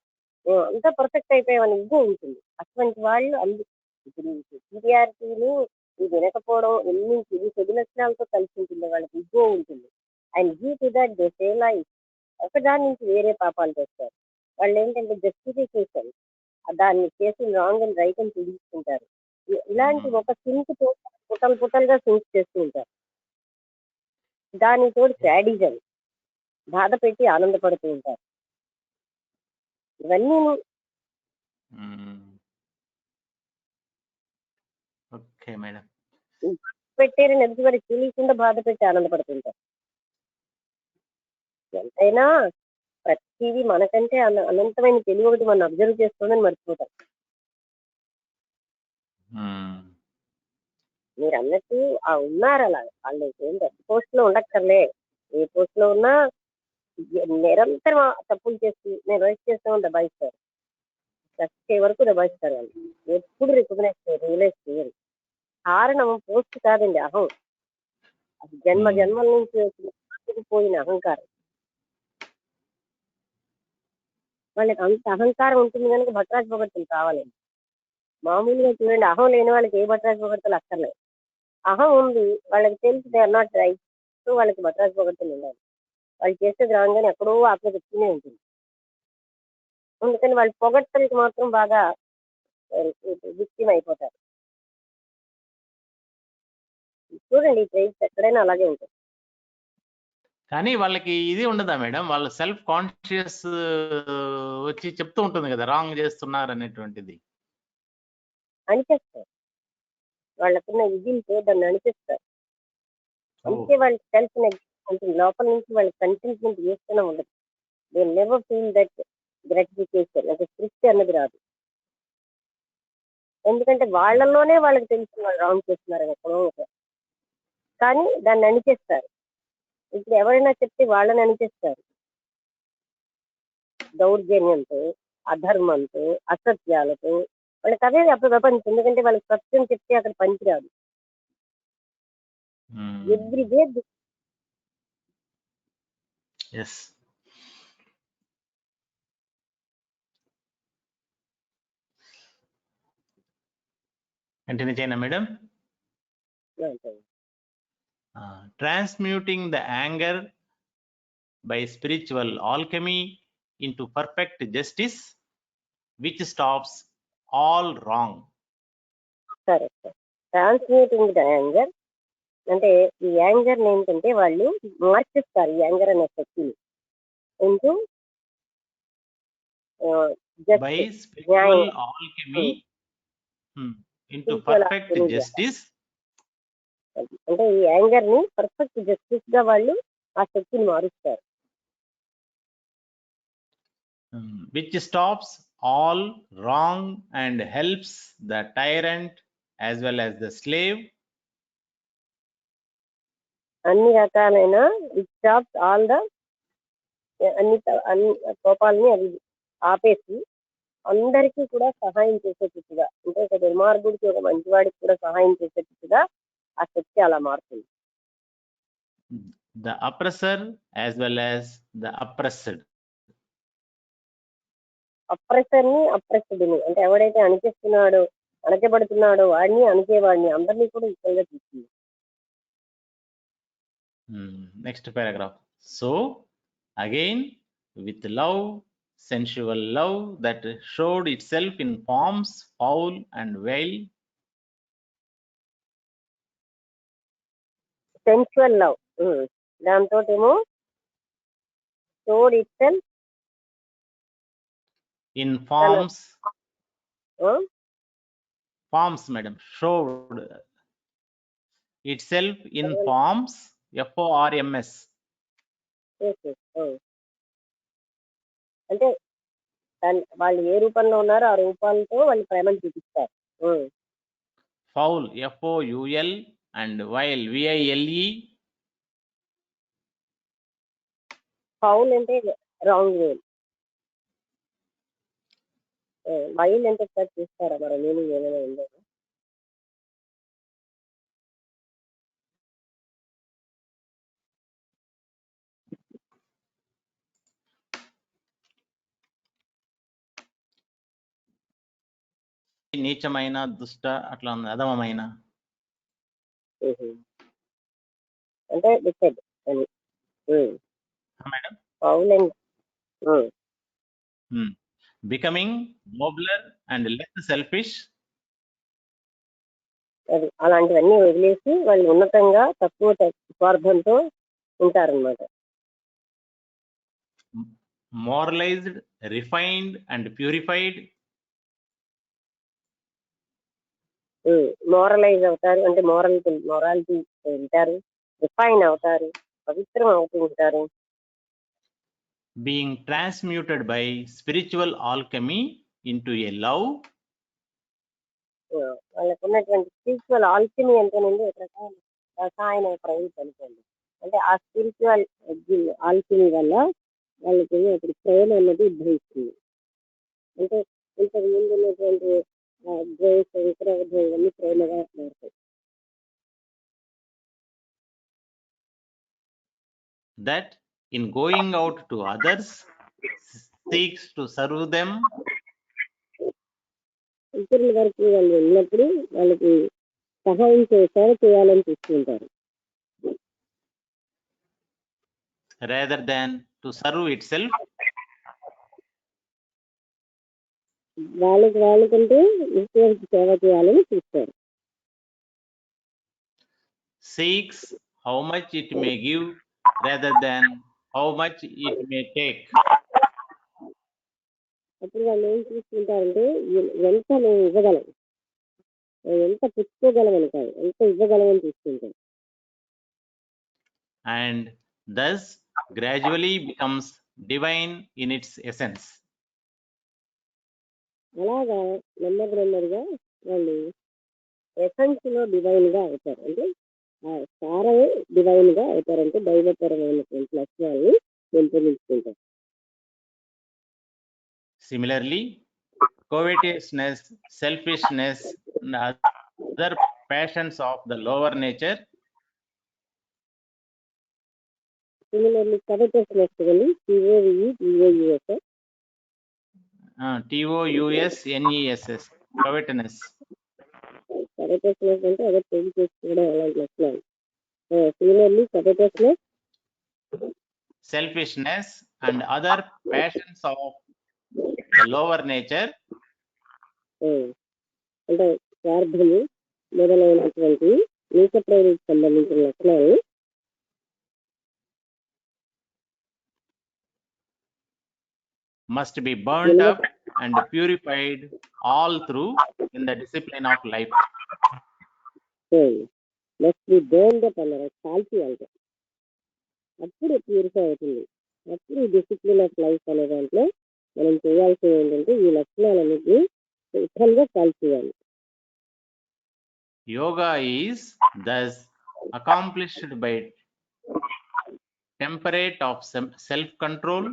మేము అంతా పర్ఫెక్ట్ అయిపోయామని ఈగో ఉంటుంది. అటువంటి వాళ్ళు ఇప్పుడు సుపీరియారిటీని ఇది వినకపోవడం ఎన్ని ఇది చెడు లక్షణాలతో కలిసి ఉంటుంది. వాళ్ళకి ఈగో ఉంటుంది. And due to that they fail life, ఒకదాని నుంచి వేరే పాపాలు చేస్తారు. వాళ్ళు ఏంటంటే జస్టిఫికేషన్, దాన్ని చేసిన రాంగ్ అండ్ రైట్ అని చూపించుకుంటారు. ఇలాంటి ఒక సింక్ తో పుటల్ పుటల్గా సింక్ చేస్తూ ఉంటారు. దాని తోడు శాడిజం, బాధ పెట్టి ఆనందపడుతూ ఉంటారు. ఇవన్నీ ఓకే మేడం. పెట్టారని ఎదుటి వారికి తెలియకుండా బాధ పెట్టి ఆనందపడుతుంటారు. ఎంతైనా ప్రతిదీ మనకంటే అనంతమైన తెలివి ఒకటి మనం అబ్జర్వ్ చేసుకోవడం మర్చిపోతాం. మీరు అన్నట్టు ఉన్నారు అలా, వాళ్ళు ఏం పెద్ద పోస్ట్ లో ఉండక్కర్లే, ఏ పోస్ట్ లో ఉన్నా నిరంతరం తప్పులు చేసి నేను రైట్ చేస్తామని దబాయిస్తారు. చచ్చే వరకు దబాయిస్తారు. వాళ్ళు ఎప్పుడు రియలైజ్ చేయరు. కారణం పోస్ట్ కాదండి, అహం. అది జన్మ జన్మల నుంచి పోయిన అహంకారం. వాళ్ళకి అంత అహంకారం ఉంటుంది కనుక భట్రాజ పొగడ్తలు కావాలండి. మామూలుగా చూడండి, అహం లేని వాళ్ళకి ఏ భట్రాజ పొగడ్తలు అక్కర్లేదు. అహం ఉంది, వాళ్ళకి తెలిసి they are not right, so వాళ్ళకి భట్రాజ పొగడ్తలు ఉండాలి. వాళ్ళు చేసేది రాగానే ఎక్కడో ఆత్మ చెప్తూనే ఉంటుంది. అందుకని వాళ్ళు పొగడ్తలకి మాత్రం బాగా విక్టిమ్ అయిపోతారు. చూడండి ఈ ట్రైట్స్ ఎక్కడైనా అలాగే ఉంటుంది. కానీ వాళ్ళకి ఇది ఉండదా మేడం, వాళ్ళ సెల్ఫ్ కాన్షియస్ వచ్చి చెప్తూ ఉంటుంది కదా రాంగ్ చేస్తున్నారు అనేటువంటిది. అనిపిస్తారు, వాళ్ళకున్న విధితో దాన్ని అనిపిస్తారు. అందుకే వాళ్ళ సెల్ఫ్ ఉంటుంది, లోపల నుంచి వాళ్ళ కంటెంట్మెంట్ చేస్తూనే ఉండదు. They never feel that gratification, అంటే తృప్తి అన్నది రాదు. ఎందుకంటే వాళ్ళలోనే వాళ్ళకి తెలిసిన వాళ్ళు రాంగ్ చేస్తున్నారు ఎక్కడో. కానీ దాన్ని అనిచేస్తారు. ఇప్పుడు ఎవరైనా చెప్తే వాళ్ళని అనిచేస్తారు, దౌర్జన్యంతో, అధర్మంతో, అసత్యాలతో. వాళ్ళకి అదే ప్రపంచం. ఎందుకంటే వాళ్ళకి సత్యం చెప్తే అక్కడ పనికిరాదు. ఎవ్రీ డే కంటిన్యూ చేయనా madam? Transmuting the anger by spiritual alchemy into perfect justice which stops all wrong. Correct. Transmuting the anger అంటే ఈ యాంగర్ ఏంటంటే వాళ్ళు మార్చేస్తారు ఈ యాంగర్ అనే శక్తిని into by spiritual alchemy into perfect justice. అంటే ఈ యాంగర్ ని పర్ఫెక్ట్ జస్టిస్ గా వాళ్ళు ఆ శక్తిని మారుస్తారు. which stops all wrong and helps the tyrant as well as the slave. అన్ని రకాలైన ఇట్ స్టాప్స్ ఆల్ ద అన్ని కోపాలని అది ఆపేసి అందరికీ కూడా సహాయం చేసేటట్టుగా, అంటే ఒక దుర్మార్గుడికి ఒక మంచివాడికి కూడా సహాయం చేసేటట్టుగా ఆ శక్తి అలా మారుతుంది. The oppressor as well as the oppressed. Oppressor ని అప్రెస్డ్ని, అంటే ఎవడైతే అణిచేస్తున్నాడో అణచబడుతున్నాడో వాడిని అణిచేవాడిని అందరినీ కూడా ఈక్వల్ గా తీసుకుంది. Next paragraph. So again, with love, sensual love that showed itself in forms foul and vile. Sensual love, దాంతో ఏమో showed it self In forms, Huh? forms, madam, showed itself in forms, FORMS. అంటే వాళ్ళు ఏ రూపంలో ఉన్నారో ఆ రూపాలతో వాళ్ళు ప్రేమను చూపిస్తారు. Foul, FOUL, and vile, VILE. Foul అంటే రాంగ్ వే, వైల్ అంటే ఒకసారి చూస్తారా మరి మీనింగ్ ఏమైనా ఉందో? నీచమైన, దుష్ట, అట్లా ఉంది, అధమమైన. అంటే డిసైడ్ అని madam, foul and becoming nobler and less selfish. అది అలాంటివన్నీ వదిలేసి వాళ్ళు ఉన్నతంగా తక్కువ స్వార్థంతో ఉంటారన్నమాట. Moralized, refined and purified. మోరలైజ్ అవుతారు, అంటే మొరాలిటీ ఉంటారు, రిఫైన్ అవుతారు, పవిత్రం అవుతూ ఉంటారు. Being transmuted by spiritual alchemy into a love. వాళ్ళకు ఉన్నటువంటి స్పిరిచువల్ ఆల్కమీ అంటేనండి ఒక రకమైన రసాయన ప్రయోగం అనుకోండి. అంటే ఆ స్పిరిచువల్ ఆల్కమీ వల్ల వాళ్ళకి అప్పుడు ప్రేమ అన్నది ఉద్భవిస్తుంది. అంటే ఇంతకు ముందు ఉన్నటువంటి ద్వేషం, క్రోధం ఇవన్నీ ప్రేమగా మారుతాయి. That in going out to others seeks to serve them. ఇతరుల వరకు వాళ్ళు ఉన్నప్పుడు వాళ్ళకి సహాయం సేవ చేయాలని చూస్తుంటారు, rather than to serve itself. వాళ్ళకంటే ఈశ్వరుడికి సేవ చేయాలని చూస్తారు. Seeks how much it may give rather than how much it may take. అప్పుడు వాళ్ళు ఏం చూస్తుంటారంటే ఎంత మేము ఇవ్వగలం, ఎంత పుచ్చుకోగలం అని కాదు, ఎంత ఇవ్వగలం అని చూస్తుంటారు. And thus gradually becomes divine in its essence. అలాగా నెమ్మదిగా వాళ్ళు ఎసెన్స్ లో డివైన్ గా అవుతారు, అంటే ఆ సారమే డివైన్ గా అవుతారంటే దైవపరమైనటువంటి లక్షణాలను పెంపొందించుకుంటారు. Similarly, covetousness, selfishness and other passions of the lower nature. Similarly covetousness అండి, TOVETOUS, TOUSNESS, covetousness. కవెటస్నెస్ అంటే అదే పెళ్లి చేసుకోవడం అలాంటి లక్షణాలు. Similarly covetousness, selfishness and other passions of the lower nature. అంటే స్వార్థము మొదలైనటువంటి నీచ ప్రవృత్తికి సంబంధించిన లక్షణాలు must be burnt up and purified all through in the discipline of life. Must be burned up అన్నారు, కాల్చేయాలి, అప్పుడు ప్యూరిఫై అవుతుంది. అప్పుడు డిసిప్లిన్ ఆఫ్ లైఫ్ అనే దాంట్లో మనం చేయాల్సింది ఏంటంటే ఈ లక్షణాలన్నింటినీ శుభ్రంగా కాల్చేయాలి. Yoga is thus accomplished by temperate of self-control,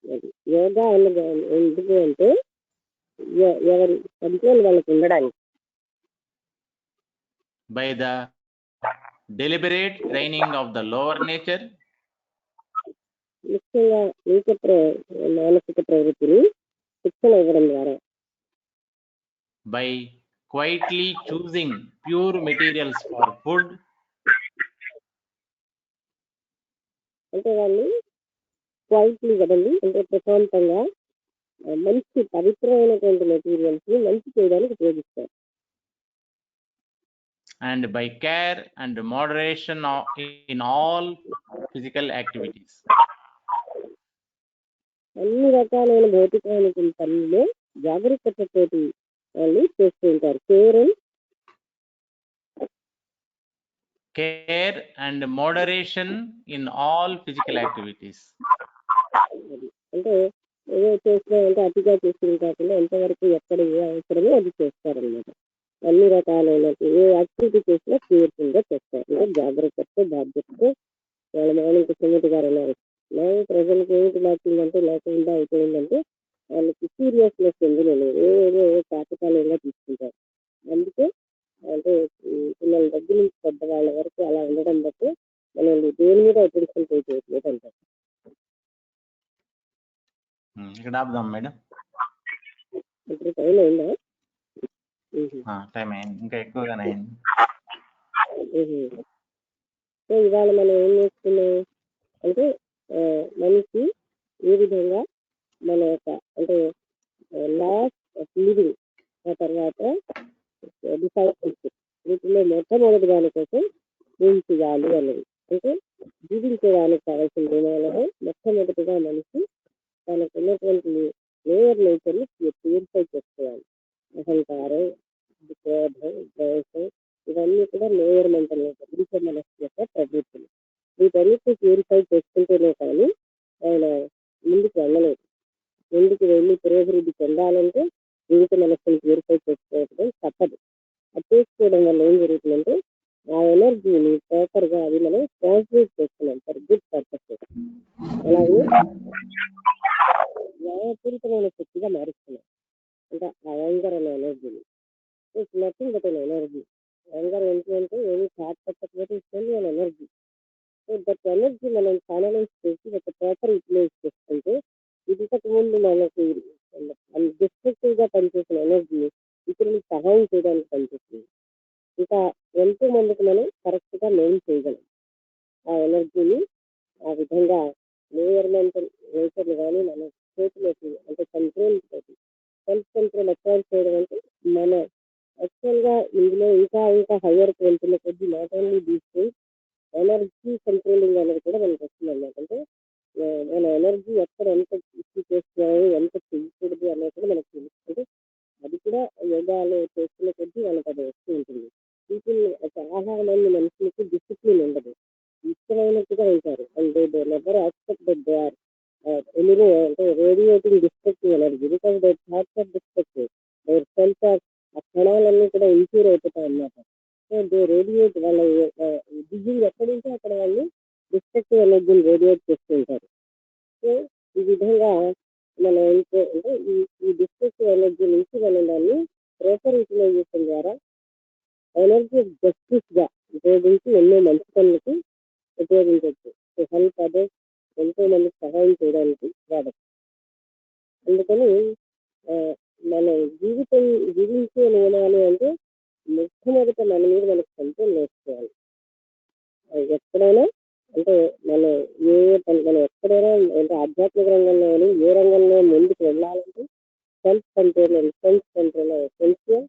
అది యోగా అన్నది ఎందుకు అంటే ఎవరి కంట్రోల్ వాళ్ళకి ఉండడానికి, by the deliberate training of the lower nature, ముఖ్యంగా మానసిక ప్రవృత్తిని శిక్షణ ఇవ్వడం ద్వారా, by quietly choosing pure materials for food, అంటే వాళ్ళు క్వాలిటీ కదండి, అంటే ప్రశాంతంగా మంచి పవిత్రమైనటువంటి మెటీరియల్స్ ని మంచి చేయడానికి ఉపయోగిస్తారు. and by care and moderation in all physical activities. అన్ని రకాలైన భౌతికమైన పనుల్లో జాగ్రత్తతోటి వాళ్ళు చేస్తూ ఉంటారు. Care and moderation in all physical activities. అంటే ఏదో చేస్తున్నామంటే అతిగా చేస్తుంది కాకుండా ఎంతవరకు ఎక్కడ ఏ అవసరమో అది చేస్తారనమాట. అన్ని రకాలైన ఏ యాక్టివిటీ చేసినా కేర్ఫుల్ గా చేస్తారు, అంటే జాగ్రత్తతో బాధ్యతతో. వాళ్ళ మార్నింగ్ కృష్ణమూర్తి గారు అన్నారు, ప్రజలకు ఏమిటి లేకుందంటే లేకుండా అయిపోయిందంటే వాళ్ళకి సీరియస్నెస్ ఎందులో లేదు, ఏదో కాకతాళీయంగా తీసుకుంటారు. అందుకే అంటే పిల్లల దగ్గర నుంచి పెద్దవాళ్ళ వరకు అలా ఉండడం బట్టి మనల్ని దేని మీద అటెన్షన్ పే చేయట్లేదు అంటారు. ఇక్కడ ఆపుదాం మేడం, ఇప్పుడు టైం అయిందా? టైం అయింది, ఇంకా ఎక్కువగానే అయింది. సో ఇవాళ మనం ఏం నేర్చుకున్నాం అంటే మనిషి ఏ విధంగా మన యొక్క అంటే లాస్ ఆఫ్ లివింగ్, ఆ తర్వాత డిసైపుల్షిప్, వీటిలో మొట్టమొదటి దానికోసం ఏం చేయాలి అన్నది. అంటే జీవించడానికి కావాల్సిన నియమాలను మొట్టమొదటిగా మనిషి తనకు ఉన్నటువంటి లోయర్ నేచర్ని ప్యూరిఫై చేసుకోవాలి. అహంకారం, క్రోధం, ద్వేషం ఇవన్నీ కూడా లోయర్ మెంటల్ నేచర్, ఇంత మనస్సు యొక్క ప్రవృత్తులు. వీటన్నిటిని ప్యూరిఫై చేసుకుంటేనే కానీ ఆయన ముందుకు వెళ్ళలేదు. ముందుకు వెళ్ళి పురోభివృద్ధి చెందాలంటే ఇంత మనస్సుని ప్యూరిఫై చేసుకోవడం తప్పదు. అది చేసుకోవడం వల్ల ఏం జరుగుతుందంటే ఆ ఎనర్జీని ప్రాపర్గా అది మనం ట్రాన్స్లేట్ చేస్తున్నాం ఫర్ గుడ్ పర్పస్. అలాగే న్యాయపూరితమైన శక్తిగా మారుస్తున్నాం. అంటే ఆ యాంగర్ అనే ఎనర్జీని, it's nothing but an energy. Anger ఏంటి అంటే ఏమి థాట్ పట్టకపోతే it's only an energy. So that energy మనం ఛానలైజ్ చేసి ఒక ప్రాపర్ యూటిలైజ్ చేసుకుంటే ఇంతకు ముందు మనకి డిస్ట్రక్టివ్ గా పనిచేసిన ఎనర్జీ ఇతరులకు సహాయం చేయడానికి పనిచేస్తుంది. ఇంకా ఎంతో మందికి మనం కరెక్ట్ గా మెయిన్ చేయగలం. ఆ ఎనర్జీని ఆ విధంగా లోయర్ మెంటల్ నేచర్ కానీ మన చేతిలోకి అంటే కంట్రోల్ తోటి సెల్ఫ్ కంట్రోల్ అక్వైర్ చేయడం అంటే మన యాక్చువల్ గా ఇందులో ఇంకా ఇంకా హయ్యర్ వెళ్తున్న కొద్ది not only these energy controlling అనేది కూడా మనకు వస్తుంది అన్నమాట. అంటే మన ఎనర్జీ ఎక్కడ ఎంత ఇష్యూ చేస్తున్నాము, ఎంత చేయకూడదు అనేది కూడా మనకు తెలుస్తుంది. అది కూడా యోగాలో చేస్తున్న కొద్దీ వాళ్ళకి అది వస్తూ ఉంటుంది. పీపుల్ చాలా మంది మనుషులకి డిసిప్లిన్ ఉండదు, ఇష్టమైనట్టుగా ఉంటారు. And they never accept that they are anyway అంటే radiating destructive energy because they thoughts are destructive. Their self are ఆ క్షణాలన్నీ కూడా ఇంప్యూర్ అయిపోతాయి అన్నమాట. సో దే రేడియేట్ వాళ్ళ బిజింగ్ ఎక్కడుంటే అక్కడ వాళ్ళు డిస్ట్రక్టివ్ ఎనర్జీని రేడియేట్ చేస్తూ ఉంటారు. సో ఈ విధంగా మనం అంటే ఈ డిస్ట్రక్టివ్ ఎనర్జీ నుంచి మనం దాన్ని ప్రాపర్ యూటిలైజేషన్ ద్వారా ఎనర్జీ జస్టిస్ గా ఉపయోగించి ఎన్నో మంచి పనులకి ఉపయోగించవచ్చు. హెల్ప్ అదర్స్, ఎంతో మందికి సహాయం చేయడానికి వాడచ్చు. అందుకని మన జీవించే నియమాలు అంటే మొట్టమొదట మన మీద మనకు కంట్రోల్ నేర్చుకోవాలి. ఎక్కడైనా అంటే మనం ఏ పని మనం ఎక్కడైనా అంటే ఆధ్యాత్మిక రంగంలో కానీ ఏ రంగంలో ముందుకు వెళ్ళాలంటే self control and self control essential.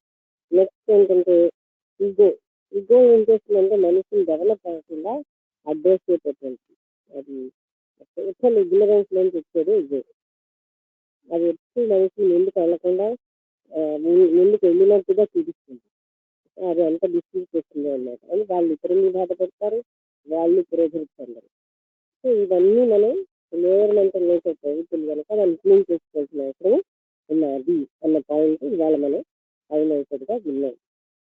Next ఏంటంటే ఈగో ఏం చేస్తుందంటే మనిషిని డెవలప్ అవ్వకుండా అడ్డేసేటటువంటి అది టోటల్ ఇగ్నరెన్స్ నుంచి వచ్చేది ఈగో. అది వచ్చి మనిషి ముందుకు వెళ్ళకుండా ముందుకు వెళ్ళినట్టుగా చూపిస్తుంది. అది అంత డిస్ట్రీట్ చేస్తుంది అన్నమాట. అని వాళ్ళు ఇతరులు బాధపడతారు, వాళ్ళు పురోగమిస్తారు. సో ఇవన్నీ మనం ఎన్విరాన్మెంటల్ నేచర్ ప్రభుత్వం కనుక దాన్ని క్లీన్ చేసుకోవాల్సిన అవసరం ఉన్నది అన్న పాయింట్ ఇవాళ మనం హైలైటెడ్గా విన్నాం.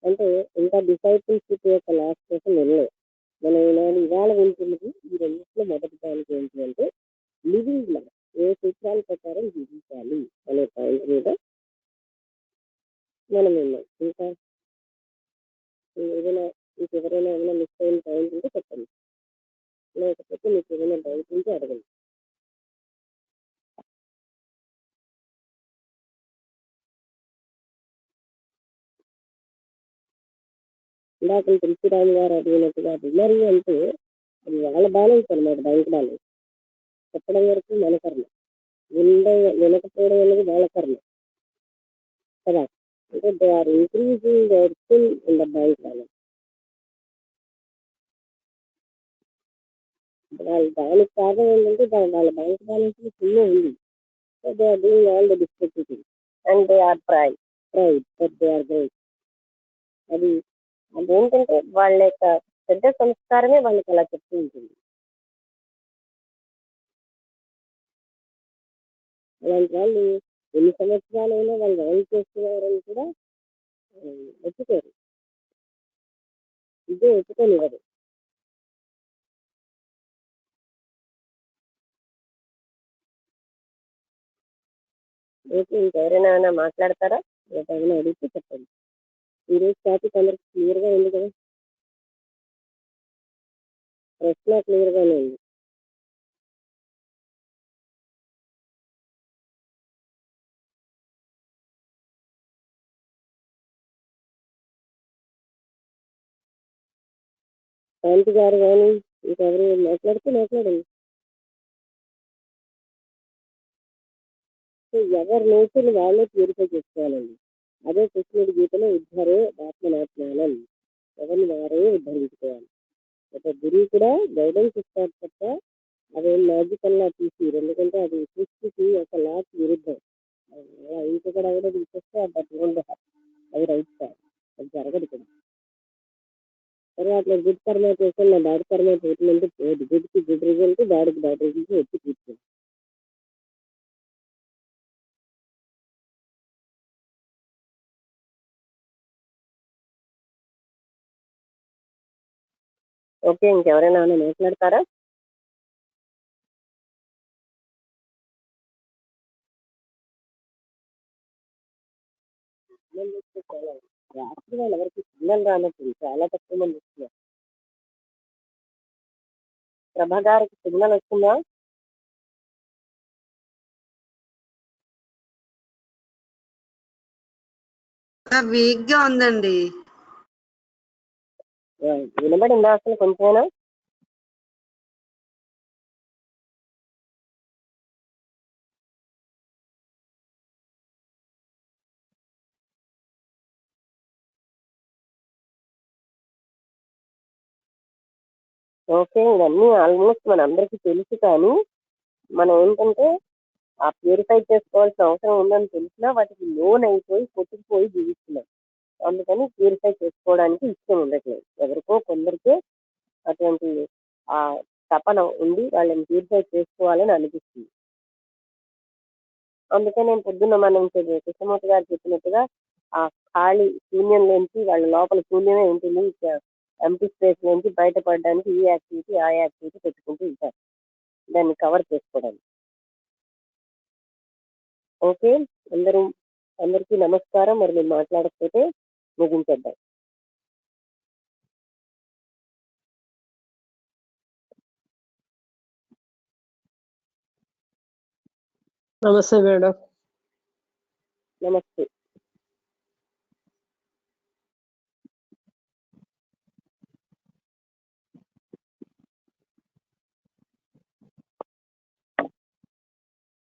అంటే ఇంకా డిసైపుల్షిప్ యొక్క లాస్ట్ కోసం వెళ్ళలేదు. మనం ఇవాళ వింటున్నది ఈ రెండింటిలో మొదటి పాయింట్ ఏంటి అంటే లివింగ్ లైఫ్ ఏ సూత్రాల ప్రకారం జీవించాలి అనే పాయింట్ మీద మనం విన్నాం. ఇంకా ఏదైనా మీకు ఎవరైనా ఏమైనా మిస్ అయిన పాయింట్ ఉంటే చెప్పండి, లేకపోతే మీకు ఏదైనా డౌట్ ఉంటే అడగండి. ఇందాక తులసిరాము గారు అడిగినట్టుగా విన్నరీ అంటే అది వాళ్ళ బ్యాలెన్స్ అనమాట, బ్యాంక్ బ్యాలెన్స్. చెప్పడం వరకు మన కర్మ, వినకపోవడం అనేది వాళ్ళ కర్మ కదా. అంటే they are increasing their full in the bank balance. వాళ్ళు దానికి కారణం ఏంటంటే వాళ్ళ బ్యాంక్ బ్యాలెన్స్ ఫుల్ ఉంది. So they are doing all the destructive things and they are pride but they are great. అది అదేంటంటే వాళ్ళ యొక్క పెద్ద సంస్కారమే వాళ్ళకి అలా చెప్తూ ఉంటుంది. అలాంటి వాళ్ళు ఎన్ని సంవత్సరాలైనా వాళ్ళు రైలు చేస్తున్నారని కూడా ఒప్పుకోరు, ఇదే ఒప్పుకోనివ్వదు. ఓకే, ఇంకెవరైనా మాట్లాడతారా? ఏదైనా అడిగితే చెప్పండి. ఈరోజు టాపిక్ అందరికి క్లియర్గా ఉంది కదా, ప్రశ్న క్లియర్గానే ఉంది. శాంతి గారు కానీ ఇంకెవరు మాట్లాడండి. సో ఎవరి నేచర్ని వాళ్ళే ప్యూరిఫై చేసుకోవాలండి. అదే కృష్ణుడి గీతలో ఉద్ధరే ఆత్మనాత్మానం, ఎవరిని వారే ఉద్ధరించుకోవాలి. ఒక గురువు కూడా గైడెన్స్ ఇస్తారు తప్ప అదేం మ్యాజికల్లా తీసిరు, ఎందుకంటే అది సృష్టికి ఒక లాస్ విరుద్ధం. ఇంకొకటి ఎవరో తీసేస్తే అది రైట్ కాదు, అది జరగదు కదా. తర్వాత గుడ్ కర్మ చేస్తే నా బ్యాడ్ కర్మ పోతుందంటే పోదు, గుడ్కి గుడ్ రిజల్ట్, బ్యాడ్కి బ్యాడ్ రిజల్ట్ వచ్చి తీస్తుంది. ఓకే, ఇంకెవరైనా మాట్లాడతారా? రాత్రి వాళ్ళు ఎవరికి సిగ్నల్ రానట్టుంది, చాలా తక్కువ మంది వస్తున్నారు. ప్రభా గారికి సిగ్నల్ వస్తుందా? వీక్ గా ఉందండి. వినబడిందా అసలు కొంచెమైనా? ఓకే, ఇవన్నీ ఆల్మోస్ట్ మన అందరికీ తెలుసు, కానీ మనం ఏంటంటే ఆ ప్యూరిఫై చేసుకోవాల్సిన అవసరం ఉందని తెలిసినా వాటికి లోన్ అయిపోయి కొట్టుకుపోయి జీవిస్తున్నాం. అందుకని ప్యూరిఫై చేసుకోవడానికి ఇష్టం ఉండట్లేదు. ఎవరికో కొందరికే అటువంటి ఆ తపన ఉండి వాళ్ళని ప్యూరిఫై చేసుకోవాలని అనిపిస్తుంది. అందుకని నేను పొద్దున్న మనం కృష్ణమూర్తి గారు చెప్పినట్టుగా ఆ ఖాళీ శూన్యం నుంచి వాళ్ళ లోపల శూన్యమే ఉంటుంది, ఎంపీ స్పేస్ నుంచి బయటపడడానికి ఈ యాక్టివిటీ ఆ యాక్టివిటీ పెట్టుకుంటూ ఉంటారు దాన్ని కవర్ చేసుకోవడానికి. ఓకే, అందరికీ నమస్కారం. మరి మీరు మాట్లాడకపోతే ముగించేద్దాం. నమస్తే మేడం. నమస్తే.